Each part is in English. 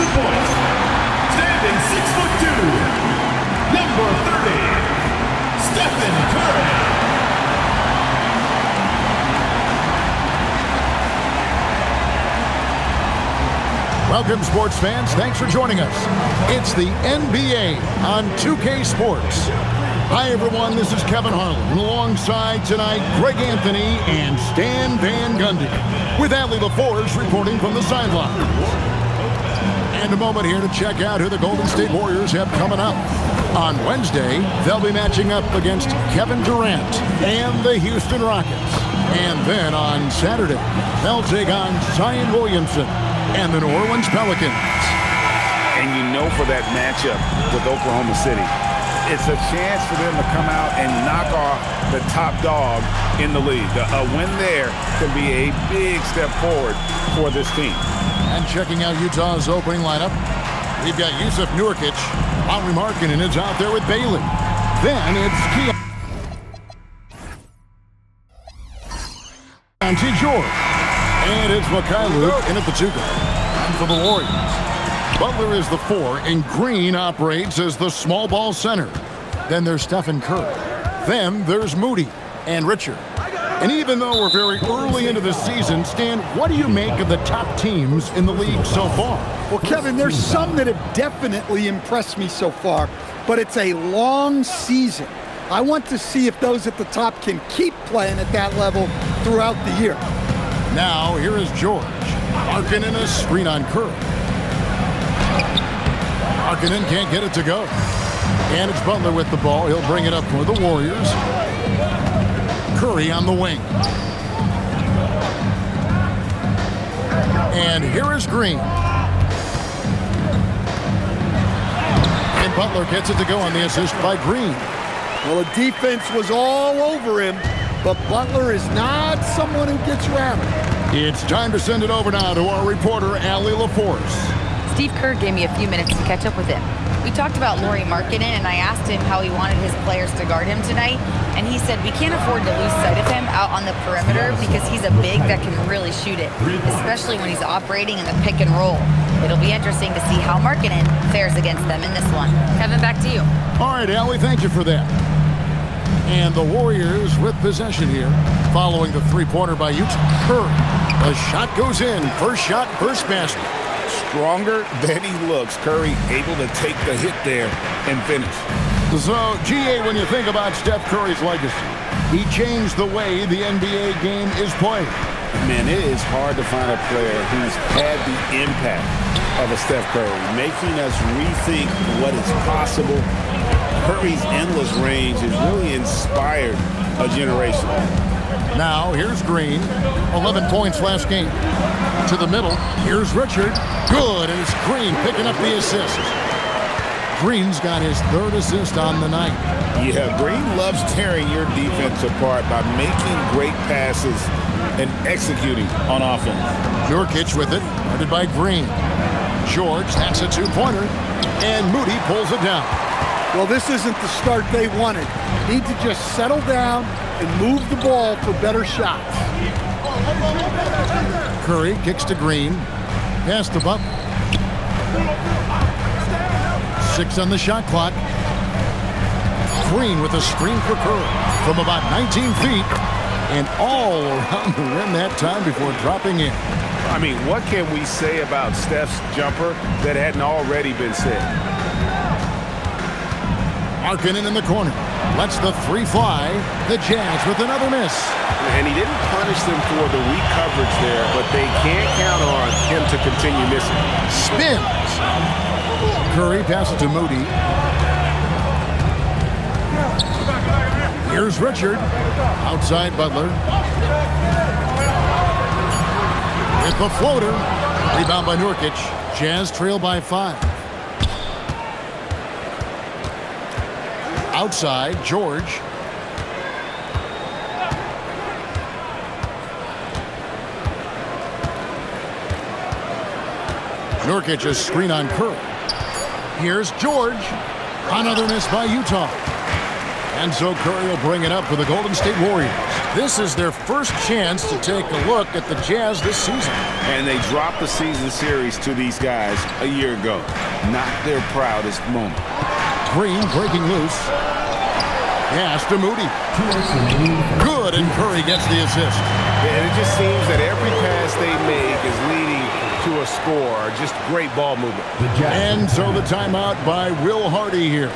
the point. Standing 6'2", number 30, Stephen Curry. Welcome, sports fans. Thanks for joining us. It's the NBA on 2K Sports. Hi, everyone. This is Kevin Harlan. And alongside tonight, Greg Anthony and Stan Van Gundy, with Allie LaForce reporting from the sidelines. And a moment here to check out who the Golden State Warriors have coming up. On Wednesday, they'll be matching up against Kevin Durant and the Houston Rockets. And then on Saturday, they'll take on Zion Williamson and the New Orleans Pelicans. And you know, for that matchup with Oklahoma City, it's a chance for them to come out and knock off the top dog in the league. A win there could be a big step forward for this team. And checking out Utah's opening lineup, we've got Jusuf Nurkic. Lauri Markkanen is out there with Bailey. Then it's Keontae George. And it's Mikhailuk in at the 2 guard. And for the Warriors, Butler is the 4, and Green operates as the small ball center. Then there's Stephen Curry. Then there's Moody and Richard. And even though we're very early into the season, Stan, what do you make of the top teams in the league so far? Well, Kevin, there's some that have definitely impressed me so far, but it's a long season. I want to see if those at the top can keep playing at that level throughout the year. Now, here is George. Markkanen a screen on Curry. Markkanen can't get it to go. And it's Butler with the ball. He'll bring it up for the Warriors. Curry on the wing. And here is Green. And Butler gets it to go on the assist by Green. Well, the defense was all over him, but Butler is not someone who gets rattled. It's time to send it over now to our reporter, Allie LaForce. Steve Kerr gave me a few minutes to catch up with him. We talked about Lauri Markkanen, and I asked him how he wanted his players to guard him tonight, and he said we can't afford to lose sight of him out on the perimeter because he's a big that can really shoot it, especially when he's operating in the pick and roll. It'll be interesting to see how Markkanen fares against them in this one. Kevin, back to you. All right, Allie, thank you for that. And the Warriors with possession here, following the three-pointer by Utah. Curry. The shot goes in. First shot, first basket. Stronger than he looks. Curry able to take the hit there and finish. So, GA, when you think about Steph Curry's legacy, he changed the way the NBA game is played. Man, it is hard to find a player who's had the impact of a Steph Curry, making us rethink what is possible. Curry's endless range has really inspired a generation. Now, here's Green. 11 points last game. To the middle, here's Richard. Good, and it's Green picking up the assist. Green's got his 3rd assist on the night. Yeah, Green loves tearing your defense apart by making great passes and executing on offense. Nurkic with it, guarded by Green. George, that's a 2-pointer, and Moody pulls it down. Well, this isn't the start they wanted. Need to just settle down and move the ball for better shots. Curry kicks to Green. Pass to Butler. 6 on the shot clock. Green with a screen for Curry from about 19 feet and all around the rim that time before dropping in. I mean, what can we say about Steph's jumper that hadn't already been said? Markkanen in the corner. Lets the 3 fly. The Jazz with another miss. And he didn't punish them for the weak coverage there, but they can't count on him to continue missing. Spins. Curry passes to Moody. Here's Richard. Outside Butler. With the floater. Rebound by Nurkic. Jazz trail by 5. Outside, George. Nurkic a screen on Curry. Here's George. Another miss by Utah. And so Curry will bring it up for the Golden State Warriors. This is their first chance to take a look at the Jazz this season. And they dropped the season series to these guys a year ago. Not their proudest moment. Green breaking loose. Pass to Moody. Good, and Curry gets the assist. And it just seems that every pass they make is leading to a score. Just great ball movement. And so the timeout by Will Hardy here.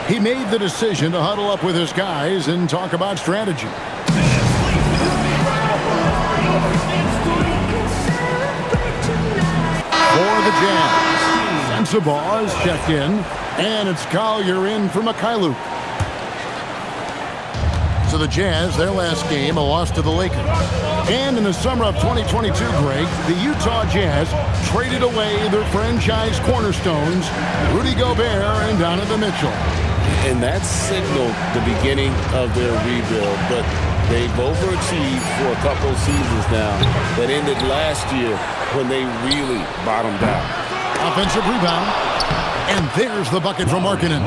He made the decision to huddle up with his guys and talk about strategy. For the Jazz, Sensabaugh is checked in, and it's Collier in for Mikhailuk. So the Jazz, their last game, a loss to the Lakers. And in the summer of 2022, Greg, the Utah Jazz traded away their franchise cornerstones, Rudy Gobert and Donovan Mitchell. And that signaled the beginning of their rebuild, but they've overachieved for a couple of seasons now that ended last year when they really bottomed out. Offensive rebound, and there's the bucket from Markkanen.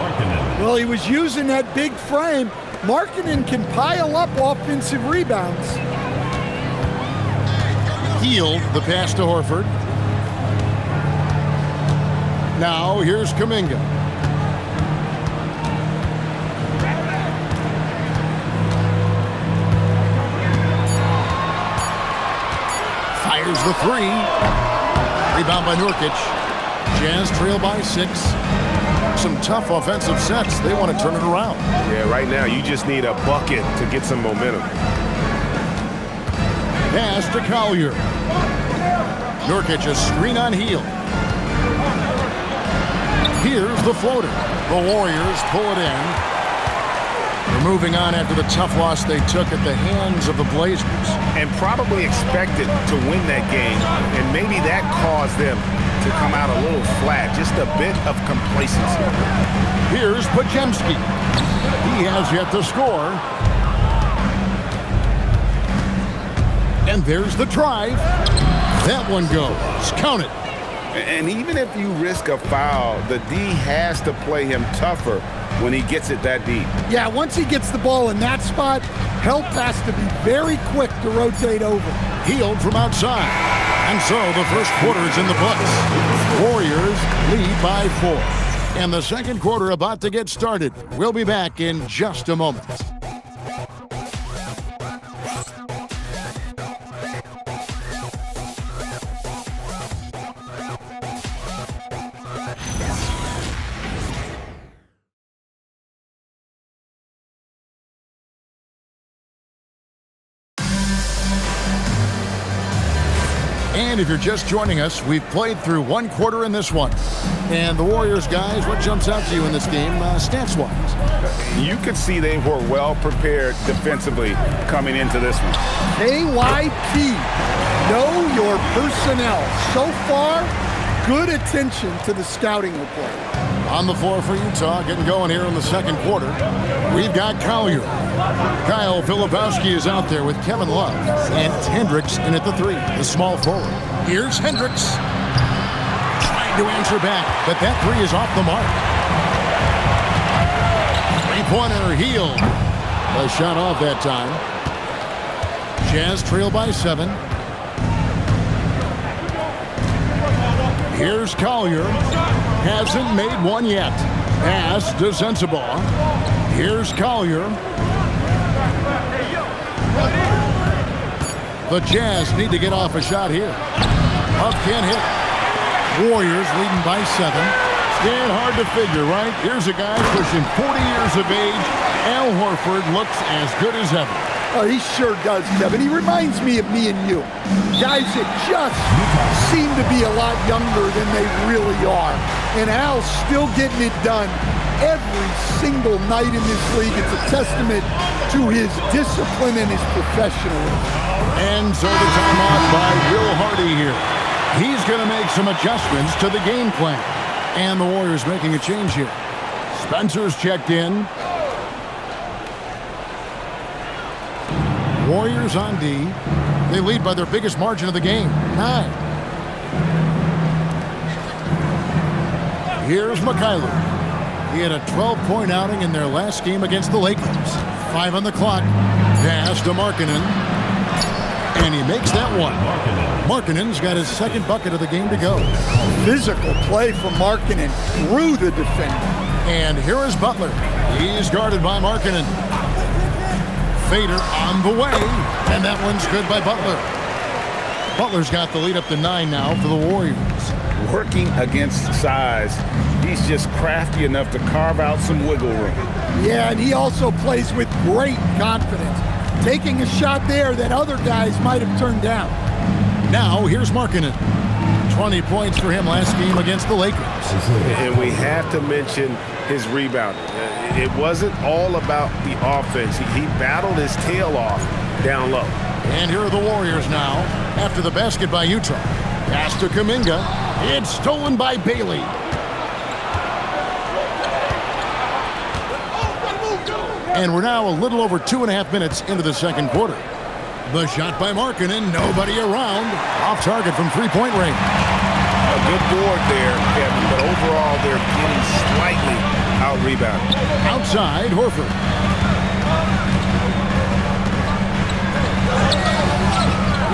Well, he was using that big frame. Markkanen can pile up offensive rebounds. Healed the pass to Horford. Now here's Kuminga. Fires the three. Rebound by Nurkic. Jazz trail by 6. Some tough offensive sets. They want to turn it around. Yeah, right now you just need a bucket to get some momentum. Pass to Collier. Nurkic a screen on Hield. Here's the floater. The Warriors pull it in. They're moving on after the tough loss they took at the hands of the Blazers. And probably expected to win that game, and maybe that caused them to come out a little flat, just a bit of complacency. Here's Podziemski. He has yet to score. And there's the drive. That one goes. Count it. And even if you risk a foul, the D has to play him tougher when he gets it that deep. Yeah, once he gets the ball in that spot, help has to be very quick to rotate over. Hield from outside. And so the first quarter is in the books. Warriors lead by 4. And the second quarter about to get started. We'll be back in just a moment. And if you're just joining us, we've played through one quarter in this one. And the Warriors, guys, what jumps out to you in this game, stats-wise? You could see they were well prepared defensively coming into this one. KYP, know your personnel. So far, good attention to the scouting report. On the floor for Utah, getting going here in the second quarter. We've got Collier. Kyle Filipowski is out there with Kevin Love. And it's Hendricks in at the 3, the small forward. Here's Hendricks. Trying to answer back, but that 3 is off the mark. Three-pointer, Hield. A shot off that time. Jazz trail by 7. Here's Collier. Hasn't made one yet. Pass to Sensabaugh. Here's Collier. The Jazz need to get off a shot here. Up can't hit. Warriors leading by 7. Stand hard to figure, right? Here's a guy pushing 40 years of age. Al Horford looks as good as ever. Oh, he sure does, Kevin. He reminds me of me and you. Guys that just seem to be a lot younger than they really are. And Al's still getting it done every single night in this league. It's a testament to his discipline and his professionalism. And so the timeout by Will Hardy here. He's going to make some adjustments to the game plan. And the Warriors making a change here. Spencer's checked in. Warriors on D. They lead by their biggest margin of the game, 9. Here's Mikhailuk. He had a 12-point outing in their last game against the Lakers. 5 on the clock. Pass to Markkanen. And he makes that one. Markkanen's got his second bucket of the game to go. Physical play from Markkanen through the defender. And here is Butler. He's guarded by Markkanen. Fader on the way. And that one's good by Butler. Butler's got the lead up to 9 now for the Warriors. Working against size, he's just crafty enough to carve out some wiggle room. Yeah, and he also plays with great confidence, taking a shot there that other guys might have turned down. Now, here's Markkanen. 20 points for him last game against the Lakers. And we have to mention his rebounding. It wasn't all about the offense. He battled his tail off down low. And here are the Warriors now, after the basket by Utah. Pass to Kuminga. It's stolen by Bailey. And we're now a little over 2.5 minutes into the second quarter. The shot by Markkanen, nobody around. Off target from three-point range. A good board there, Kevin, but overall they're getting slightly out-rebounded. Outside, Horford.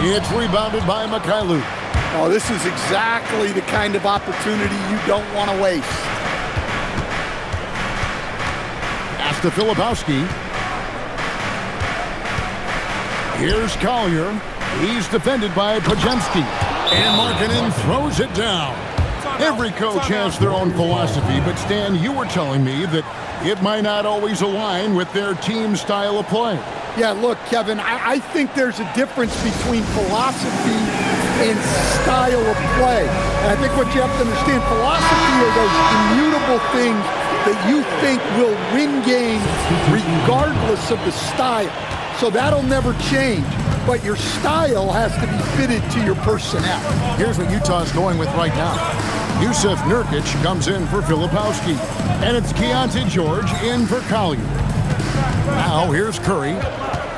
It's rebounded by Mikhailuk. Oh, this is exactly the kind of opportunity you don't want to waste. Pass to Filipowski. Here's Collier. He's defended by Podziemski. And Markkanen throws it down. Every coach has their own philosophy, but Stan, you were telling me that it might not always align with their team style of play. Yeah, look, Kevin, I think there's a difference between philosophy and style of play. And I think what you have to understand, philosophy are those immutable things that you think will win games regardless of the style. So that'll never change. But your style has to be fitted to your personnel. Here's what Utah's going with right now. Yusuf Nurkic comes in for Filipowski. And it's Keontae George in for Collier. Now here's Curry.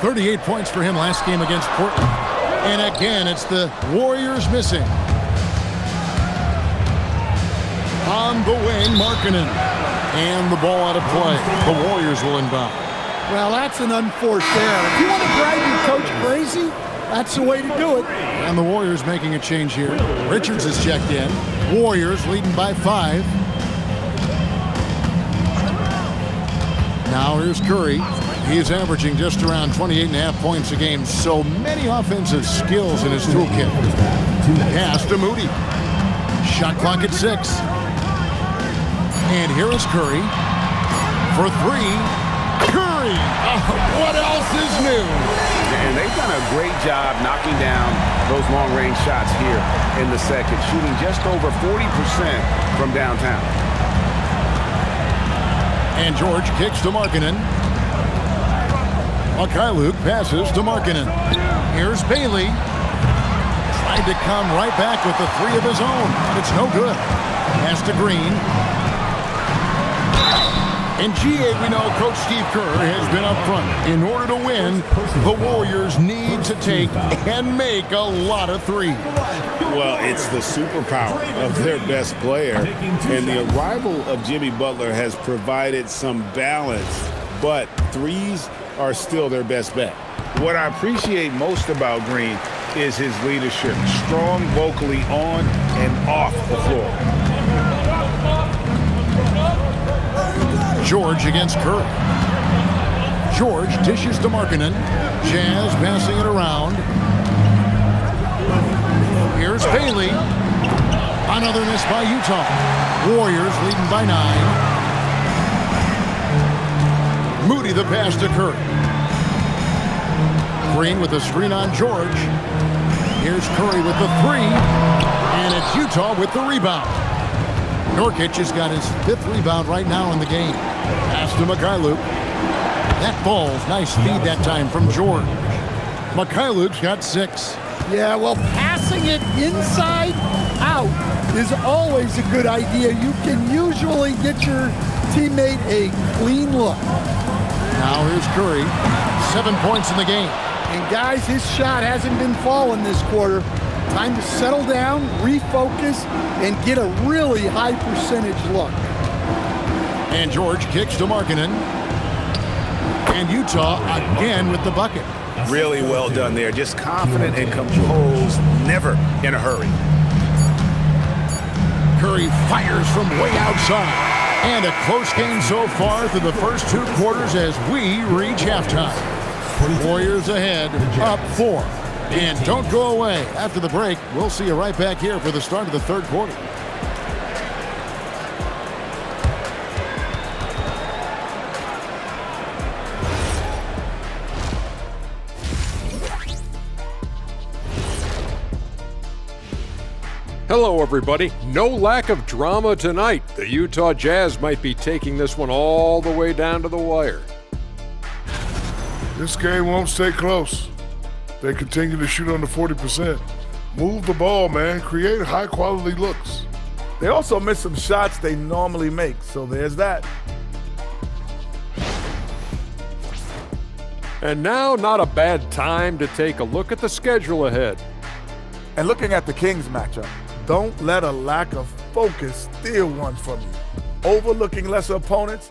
38 points for him last game against Portland. And again, it's the Warriors missing. On the wing, Markkanen. And the ball out of play. The Warriors will inbound. Well, that's an unforced error. If you want to drive your coach crazy, that's the way to do it. And the Warriors making a change here. Richards is checked in. Warriors leading by 5. Now here's Curry. He's averaging just around 28.5 points a game. So many offensive skills in his toolkit. Pass to Moody. Shot clock at 6. And here is Curry for 3. Curry! Oh, what else is new? And they've done a great job knocking down those long-range shots here in the second, shooting just over 40% from downtown. And George kicks to Markkanen. Mikhailuk passes to Markkanen. Here's Bailey. Tried to come right back with the 3 of his own, but it's no good. Pass to Green. In GA, we know Coach Steve Kerr has been up front. In order to win, the Warriors need to take and make a lot of threes. Well, it's the superpower of their best player. And the arrival of Jimmy Butler has provided some balance, but threes are still their best bet. What I appreciate most about Green is his leadership, strong vocally on and off the floor. George against Curry. George dishes to Markkanen. Jazz passing it around. Here's Bailey. Another miss by Utah. Warriors leading by 9. Moody the pass to Curry. Green with the screen on George. Here's Curry with the 3. And it's Utah with the rebound. Nurkic has got his 5th rebound right now in the game. Pass to Mikhailuk. That ball's nice feed that time from George. Mikhailuk's got 6. Yeah, well, passing it inside out is always a good idea. You can usually get your teammate a clean look. Now here's Curry. 7 points in the game. And guys, his shot hasn't been falling this quarter. Time to settle down, refocus, and get a really high percentage look. And George kicks to Markkanen. And Utah again with the bucket. Really well done there. Just confident and composed, never in a hurry. Curry fires from way outside. And a close game so far through the first 2 quarters as we reach halftime. Warriors ahead, up 4. And don't go away. After the break, we'll see you right back here for the start of the third quarter. Hello, everybody. No lack of drama tonight. The Utah Jazz might be taking this one all the way down to the wire. This game won't stay close. They continue to shoot under 40%. Move the ball, man. Create high-quality looks. They also miss some shots they normally make, so there's that. And now, not a bad time to take a look at the schedule ahead. And looking at the Kings matchup, don't let a lack of focus steal one from you. Overlooking lesser opponents,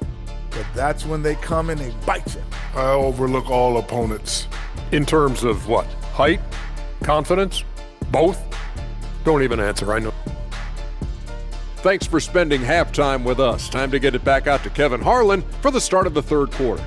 but that's when they come and they bite you. I overlook all opponents. In terms of what? Height? Confidence? Both? Don't even answer, I know. Thanks for spending halftime with us. Time to get it back out to Kevin Harlan for the start of the third quarter.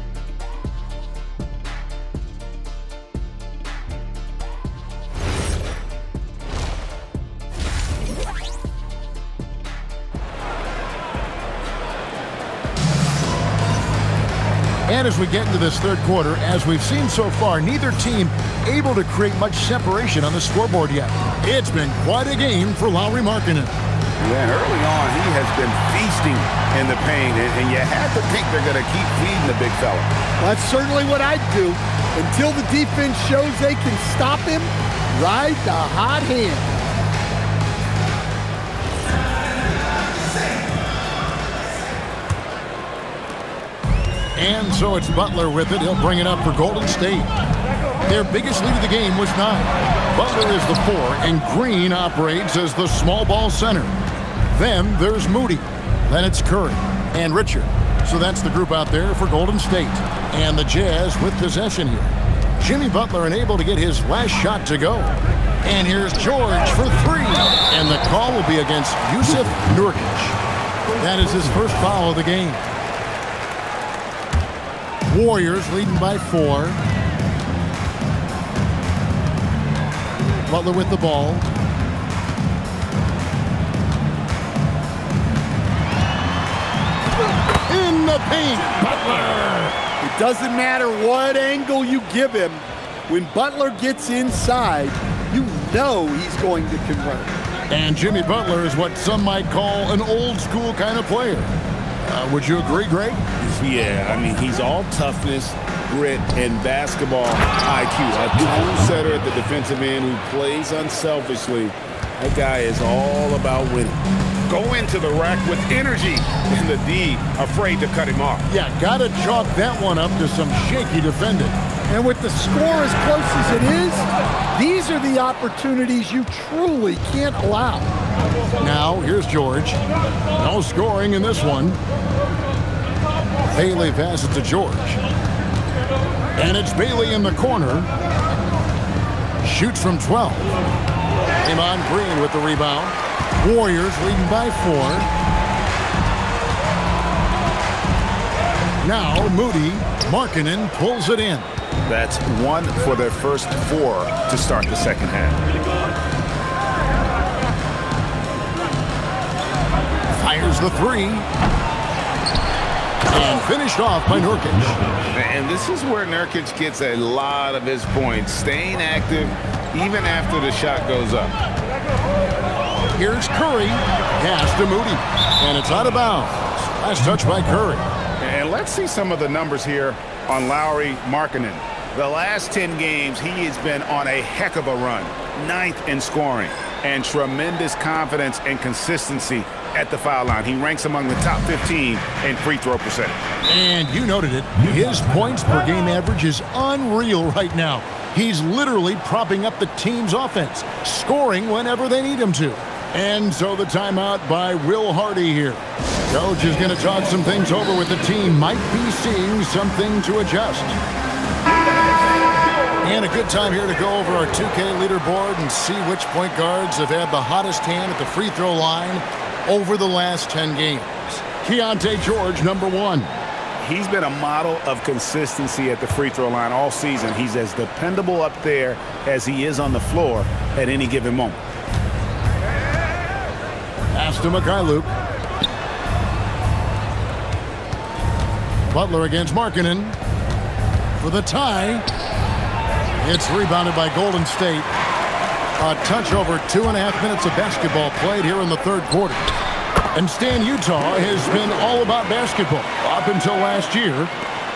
And as we get into this third quarter, as we've seen so far, neither team able to create much separation on the scoreboard yet. It's been quite a game for Lauri Markkanen. Yeah, early on, he has been feasting in the paint, and you have to think they're going to keep feeding the big fella. That's certainly what I'd do. Until the defense shows they can stop him, ride the hot hand. And so it's Butler with it. He'll bring it up for Golden State. Their biggest lead of the game was 9. Butler is the 4, and Green operates as the small ball center. Then there's Moody. Then it's Curry and Richard. So that's the group out there for Golden State. And the Jazz with possession here. Jimmy Butler unable to get his last shot to go. And here's George for 3. And the call will be against Jusuf Nurkic. That is his first foul of the game. Warriors leading by 4. Butler with the ball. In the paint, Butler. It doesn't matter what angle you give him. When Butler gets inside, you know he's going to convert. And Jimmy Butler is what some might call an old school kind of player. Would you agree, Greg? Yeah, I mean, he's all toughness, grit, and basketball IQ. A tone setter at the defensive end who plays unselfishly. That guy is all about winning. Go into the rack with energy, and the D afraid to cut him off. Yeah, gotta chalk that one up to some shaky defending. And with the score as close as it is, these are the opportunities you truly can't allow. Now, here's George. No scoring in this one. Bailey passes to George. And it's Bailey in the corner. Shoots from 12. Draymond Green with the rebound. Warriors leading by 4. Now Moody, Markkanen pulls it in. That's 1 for their first 4 to start the second half. Fires the 3. And finished off by Nurkic. And this is where Nurkic gets a lot of his points, staying active even after the shot goes up. Here's Curry. Pass to Moody. And it's out of bounds. Last touch by Curry. And let's see some of the numbers here on Lauri Markkanen. The last 10 games, he has been on a heck of a run. 9th in scoring and tremendous confidence and consistency at the foul line. He ranks among the top 15 in free throw percentage. And you noted it. His points per game average is unreal right now. He's literally propping up the team's offense, scoring whenever they need him to. And so the timeout by Will Hardy here. Coach is going to talk some things over with the team. Might be seeing something to adjust. And a good time here to go over our 2K leaderboard and see which point guards have had the hottest hand at the free throw line over the last 10 games. Keontae George, number 1. He's been a model of consistency at the free throw line all season. He's as dependable up there as he is on the floor at any given moment. Pass to Mikhailuk. Butler against Markkanen for the tie. It's rebounded by Golden State. A touch over 2.5 minutes of basketball played here in the third quarter. And Stan, Utah has been all about basketball up until last year.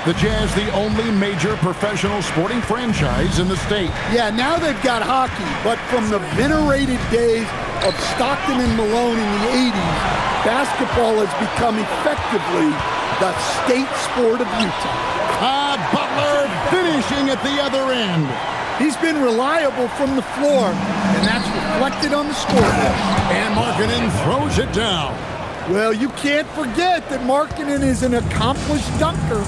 The Jazz, the only major professional sporting franchise in the state. Yeah, now they've got hockey, but from the venerated days of Stockton and Malone in the 80s, basketball has become effectively the state sport of Utah. Butler finishing at the other end. He's been reliable from the floor, and that's reflected on the scoreboard. And Markkanen throws it down. Well, you can't forget that Markkanen is an accomplished dunker.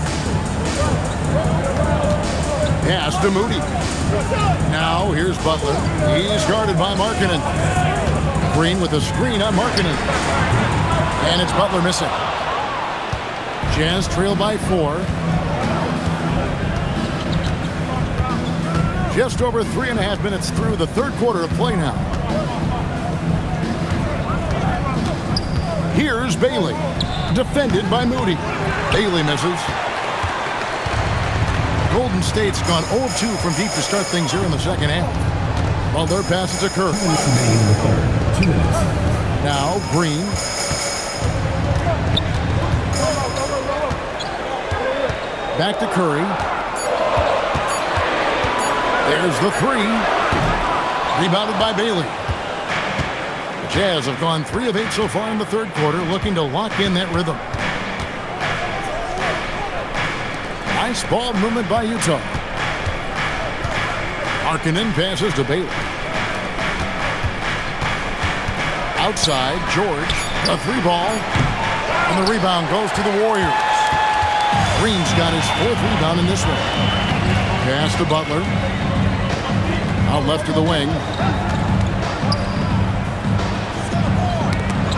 Pass to Moody. Now here's Butler. He's guarded by Markkanen. Green with a screen on Markkanen. And it's Butler missing. Jazz trail by 4. Just over 3.5 minutes through the third quarter of play now. Here's Bailey, defended by Moody. Bailey misses. Golden State's gone 0-2 from deep to start things here in the second half. Butler passes to Curry. Now Green. Back to Curry. There's the 3. Rebounded by Bailey. The Jazz have gone 3 of 8 so far in the third quarter, looking to lock in that rhythm. Nice ball movement by Utah. Markkanen passes to Bailey. Outside, George, a 3 ball, and the rebound goes to the Warriors. Green's got his 4th rebound in this one. Pass to Butler. Out left to the wing.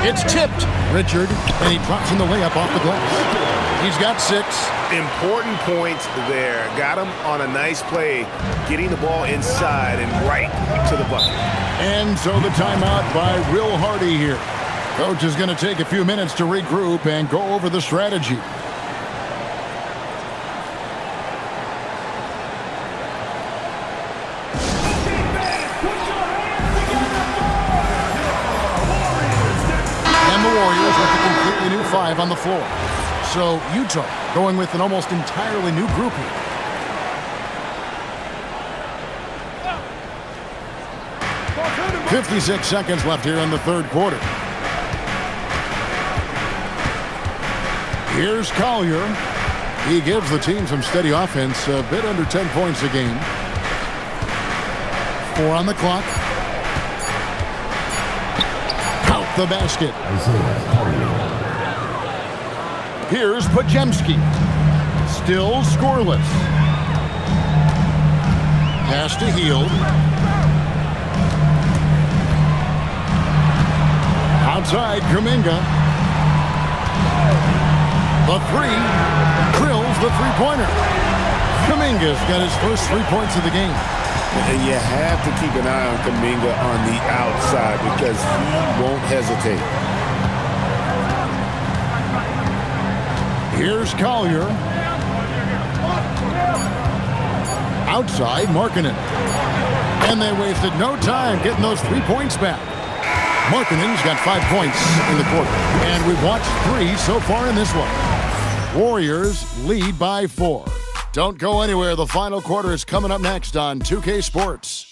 It's tipped. Richard, and he drops in the layup off the glass. He's got 6. Important points there. Got him on a nice play, getting the ball inside and right to the bucket. And so the timeout by Will Hardy here. Coach is going to take a few minutes to regroup and go over the strategy. Warriors with a completely new 5 on the floor. So Utah going with an almost entirely new group here. .56 seconds left here in the third quarter. Here's Collier. He gives the team some steady offense, a bit under 10 points a game. 4 on the clock. The basket. Here's Podziemski. Still scoreless. Pass to Hield. Outside, Kuminga. The 3. Drills the three-pointer. Kuminga's got his first 3 points of the game. And you have to keep an eye on Kuminga on the outside because he won't hesitate. Here's Collier. Outside, Markkanen. And they wasted no time getting those 3 points back. Markkanen's got 5 points in the quarter. And we've watched 3 so far in this one. Warriors lead by 4. Don't go anywhere. The final quarter is coming up next on 2K Sports.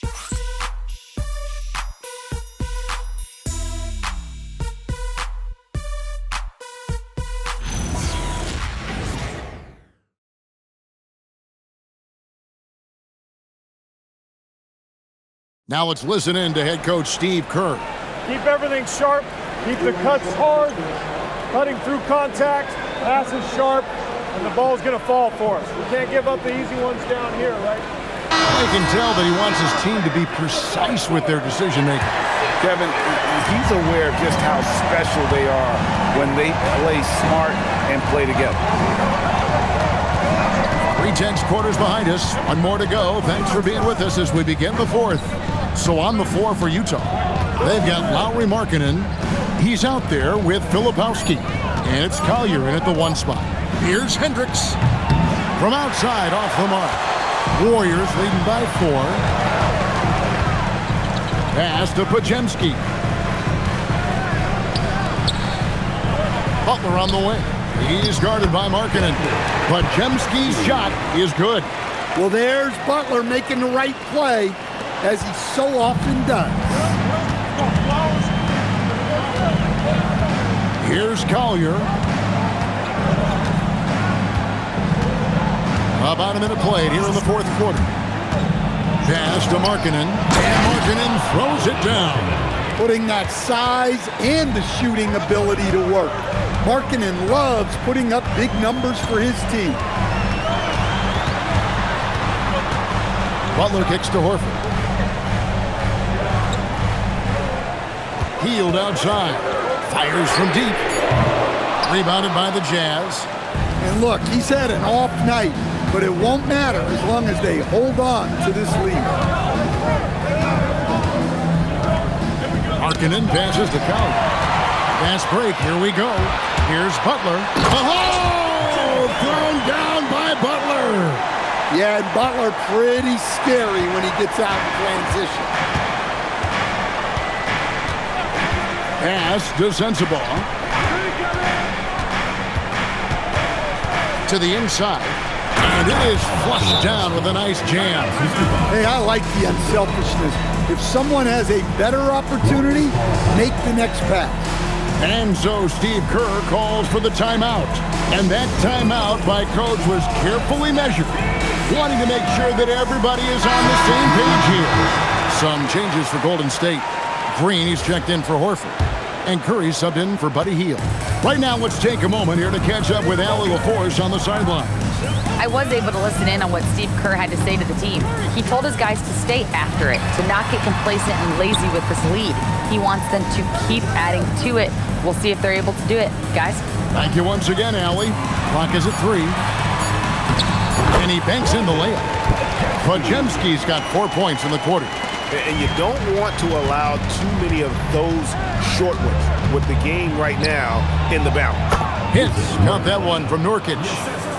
Now let's listen in to head coach Steve Kerr. Keep everything sharp. Keep the cuts hard. cutting through contact, pass is sharp, and the ball's going to fall for us. We can't give up the easy ones down here, right? I can tell that he wants his team to be precise with their decision-making. Kevin, he's aware of just how special they are when they play smart and play together. 3/10 quarters behind us. One more to go. Thanks for being with us as we begin the fourth. So on the floor for Utah, they've got Lauri Markkanen. He's out there with Filipowski. And it's Collier in at the 1 spot. Here's Hendricks. From outside, off the mark. Warriors leading by 4. Pass to Podziemski. Butler on the wing. He's guarded by Markkanen. Podziemski's shot is good. Well, there's Butler making the right play, as he so often does. Here's Collier. About a minute played here in the fourth quarter. Pass to Markkanen, and Markkanen throws it down. Putting that size and the shooting ability to work. Markkanen loves putting up big numbers for his team. Butler kicks to Horford. Healed outside. Fires from deep. Rebounded by the Jazz. And look, he's had an off night, but it won't matter as long as they hold on to this lead. Markkanen passes to Collier. Fast break, here we go. Here's Butler. Oh! Thrown down by Butler. Yeah, and Butler pretty scary when he gets out in transition. Pass to Sensabaugh. To the inside. And it is flushed down with a nice jam. Hey, I like the unselfishness. If someone has a better opportunity, make the next pass. And so Steve Kerr calls for the timeout. And that timeout by Coach was carefully measured, wanting to make sure that everybody is on the same page here. Some changes for Golden State. Green, he's checked in for Horford. And Curry subbed in for Buddy Hield. Right now, let's take a moment here to catch up with Allie LaForce on the sideline. I was able to listen in on what Steve Kerr had to say to the team. He told his guys to stay after it, to not get complacent and lazy with this lead. He wants them to keep adding to it. We'll see if they're able to do it. Guys? Thank you once again, Allie. Clock is at 3. And he banks in the layup. Podziemski's got 4 points in the quarter. And you don't want to allow too many of those short ones with the game right now in the balance. Hits. Count that one from Nurkic.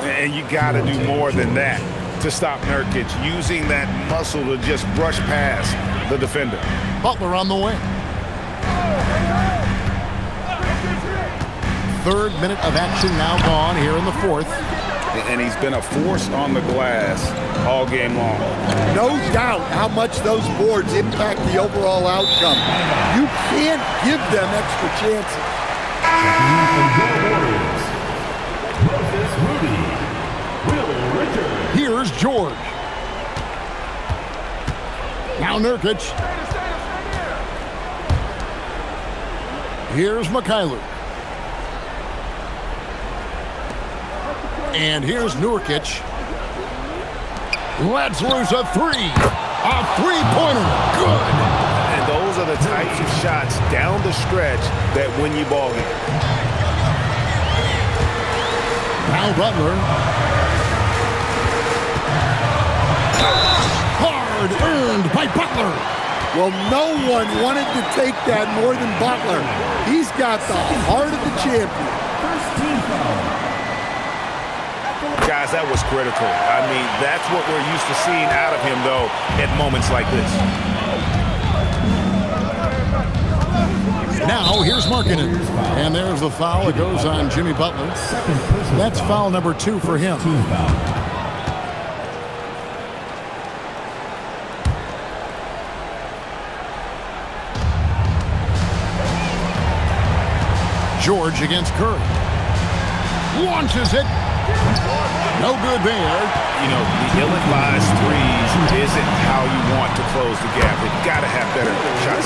And you got to do more than that to stop Nurkic, using that muscle to just brush past the defender. Butler on the wing. Third minute of action now gone here in the fourth. And he's been a force on the glass all game long. No doubt how much those boards impact the overall outcome. You can't give them extra chances. Here's George. Now Nurkic. Here's Mikhailuk. And here's Nurkic. Let's lose a 3. A three-pointer. Good. And those are the types of shots down the stretch that win you ball games. Now Butler. Hard earned by Butler. Well, no one wanted to take that more than Butler. He's got the heart of the champion. First team foul. Guys, that was critical. I mean, that's what we're used to seeing out of him, though, at moments like this. Now, here's Markkanen. And there's the foul. It goes on Jimmy Butler. That's foul number 2 for him. George against Curry. Launches it. No good there. You know, the ill-advised threes isn't how you want to close the gap. They've got to have better shots.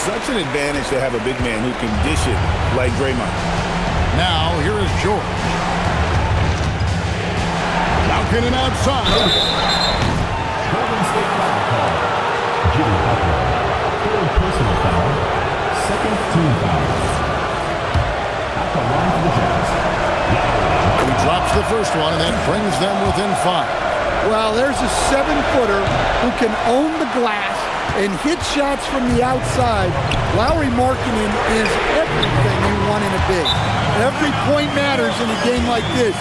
Such an advantage to have a big man who can dish it like Draymond. Now, here is George. Malkin outside. Golden State foul call. Jimmy Butler. Third personal foul. Second team foul. At the line for the Jazz. He drops the first one, and that brings them within 5. Well, there's a 7-footer who can own the glass and hit shots from the outside. Lauri Markkanen is everything you want in a big. Every point matters in a game like this.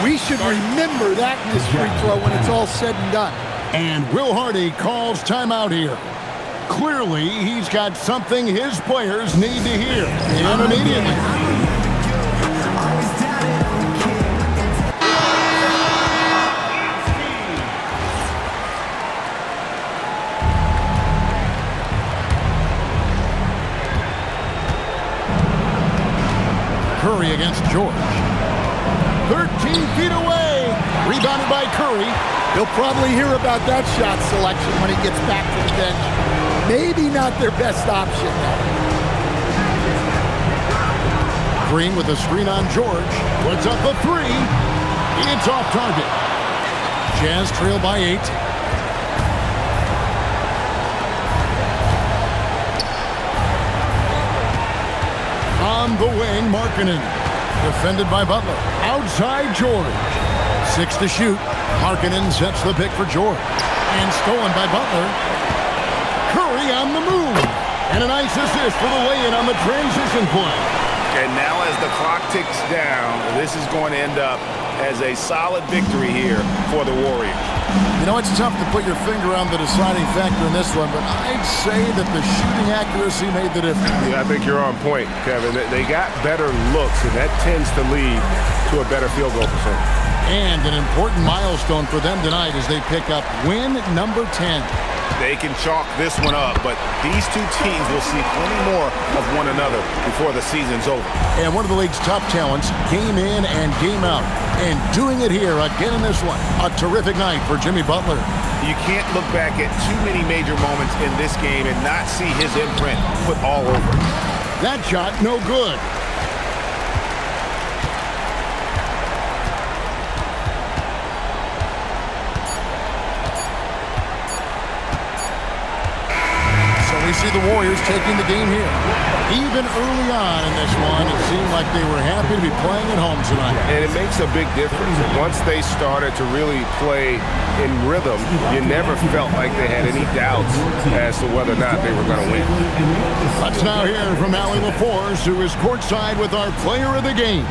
We should remember that in this free throw when it's all said and done. And Will Hardy calls timeout here. Clearly, he's got something his players need to hear. And immediately. Curry against George. 13 feet away. Rebounded by Curry. He'll probably hear about that shot selection when he gets back to the bench. Maybe not their best option. Green with a screen on George. Puts up a 3. It's off target. Jazz trail by 8. On the wing, Markkanen. Defended by Butler. Outside George. 6 to shoot. Markkanen sets the pick for George. And stolen by Butler. Curry on the move. And a nice assist for the lay-in on the transition play. And now as the clock ticks down, this is going to end up as a solid victory here for the Warriors. You know, it's tough to put your finger on the deciding factor in this one, but I'd say that the shooting accuracy made the difference. Yeah, I think you're on point, Kevin. They got better looks, and that tends to lead to a better field goal percentage. And an important milestone for them tonight as they pick up win number 10. They can chalk this one up, but these two teams will see plenty more of one another before the season's over. And one of the league's top talents, game in and game out. And doing it here again in this one. A terrific night for Jimmy Butler. You can't look back at too many major moments in this game and not see his imprint put all over it. That shot, no good. We see the Warriors taking the game here. Even early on in this one, it seemed like they were happy to be playing at home tonight. And it makes a big difference. Once they started to really play in rhythm, you never felt like they had any doubts as to whether or not they were going to win. Let's now hear from Allie LaForce, who is courtside with our player of the game.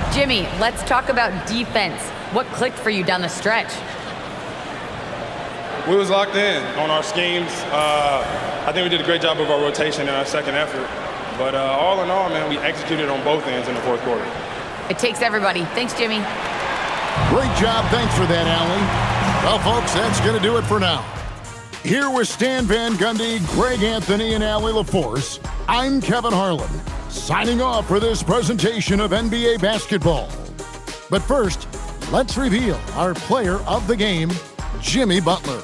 Jimmy, let's talk about defense. What clicked for you down the stretch? We was locked in on our schemes. I think we did a great job of our rotation in our second effort. But all in all, man, we executed on both ends in the fourth quarter. It takes everybody. Thanks, Jimmy. Great job. Thanks for that, Allie. Well, folks, that's going to do it for now. Here with Stan Van Gundy, Greg Anthony, and Allie LaForce, I'm Kevin Harlan, signing off for this presentation of NBA basketball. But first, let's reveal our player of the game, Jimmy Butler.